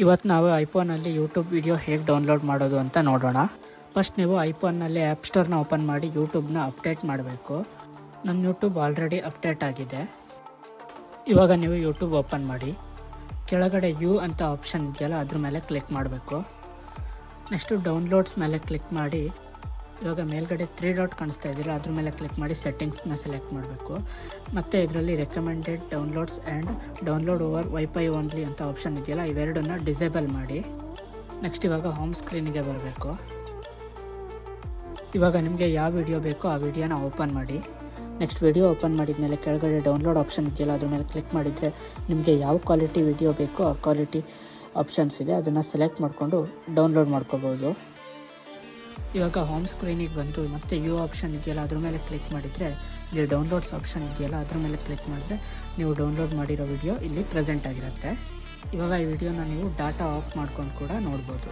ಇವತ್ತು ನಾವು ಐಫೋನಲ್ಲಿ YouTube video ಹೇಗೆ ಡೌನ್ಲೋಡ್ ಮಾಡೋದು ಅಂತ ನೋಡೋಣ. ಫಸ್ಟ್ ನೀವು ಐಫೋನ್ನಲ್ಲಿ ಆ್ಯಪ್ ಸ್ಟೋರ್ನ ಓಪನ್ ಮಾಡಿ ಯೂಟ್ಯೂಬ್ನ ಅಪ್ಡೇಟ್ ಮಾಡಬೇಕು. ನನ್ನ ಯೂಟ್ಯೂಬ್ ಆಲ್ರೆಡಿ ಅಪ್ಡೇಟ್ ಆಗಿದೆ. ಇವಾಗ ನೀವು ಯೂಟ್ಯೂಬ್ ಓಪನ್ ಮಾಡಿ ಕೆಳಗಡೆ ಯು ಅಂತ ಆಪ್ಷನ್ ಇದೆಯಲ್ಲ ಅದ್ರ ಮೇಲೆ ಕ್ಲಿಕ್ ಮಾಡಬೇಕು. ನೆಕ್ಸ್ಟು ಡೌನ್ಲೋಡ್ಸ್ ಮೇಲೆ ಕ್ಲಿಕ್ ಮಾಡಿ ಇವಾಗ ಮೇಲ್ಗಡೆ 3 ಡಾಟ್ ಕಾಣಿಸ್ತಾ ಇದೆಯಲ್ಲ ಅದ್ರ ಮೇಲೆ ಕ್ಲಿಕ್ ಮಾಡಿ ಸೆಟ್ಟಿಂಗ್ಸ್ನ ಸೆಲೆಕ್ಟ್ ಮಾಡಬೇಕು. ಮತ್ತು ಇದರಲ್ಲಿ recommended downloads and download over wifi only ಅಂತ ಆಪ್ಷನ್ ಇದೆಯಲ್ಲ ಇವೆರಡನ್ನ ಡಿಸೇಬಲ್ ಮಾಡಿ. ನೆಕ್ಸ್ಟ್ ಇವಾಗ ಹೋಮ್ ಸ್ಕ್ರೀನಿಗೆ ಬರಬೇಕು. ಇವಾಗ ನಿಮಗೆ ಯಾವ ವಿಡಿಯೋ ಬೇಕೋ ಆ ವಿಡಿಯೋನ ಓಪನ್ ಮಾಡಿ. ನೆಕ್ಸ್ಟ್ ವಿಡಿಯೋ ಓಪನ್ ಮಾಡಿದ ಮೇಲೆ ಕೆಳಗಡೆ ಡೌನ್ಲೋಡ್ ಆಪ್ಷನ್ ಇದೆಯಲ್ಲ ಅದ್ರ ಮೇಲೆ ಕ್ಲಿಕ್ ಮಾಡಿದರೆ ನಿಮಗೆ ಯಾವ ಕ್ವಾಲಿಟಿ ವಿಡಿಯೋ ಬೇಕೋ ಆ ಕ್ವಾಲಿಟಿ ಆಪ್ಷನ್ಸ್ ಇದೆ, ಅದನ್ನು ಸೆಲೆಕ್ಟ್ ಮಾಡಿಕೊಂಡು ಡೌನ್ಲೋಡ್ ಮಾಡ್ಕೋಬೋದು. ಇವಾಗ ಹೋಮ್ ಸ್ಕ್ರೀನಿಗೆ ಬಂದು ಮತ್ತೆ ಯು ಆಪ್ಷನ್ ಇದೆಯಲ್ಲ ಅದ್ರ ಮೇಲೆ ಕ್ಲಿಕ್ ಮಾಡಿದರೆ ಇಲ್ಲಿ ಡೌನ್ಲೋಡ್ಸ್ ಆಪ್ಷನ್ ಇದೆಯಲ್ಲ ಅದ್ರ ಮೇಲೆ ಕ್ಲಿಕ್ ಮಾಡಿದ್ರೆ ನೀವು ಡೌನ್ಲೋಡ್ ಮಾಡಿರೋ ವಿಡಿಯೋ ಇಲ್ಲಿ ಪ್ರೆಸೆಂಟ್ ಆಗಿರುತ್ತೆ. ಇವಾಗ ಈ ವಿಡಿಯೋನ ನೀವು ಡಾಟಾ ಆಫ್ ಮಾಡ್ಕೊಂಡು ಕೂಡ ನೋಡ್ಬೋದು.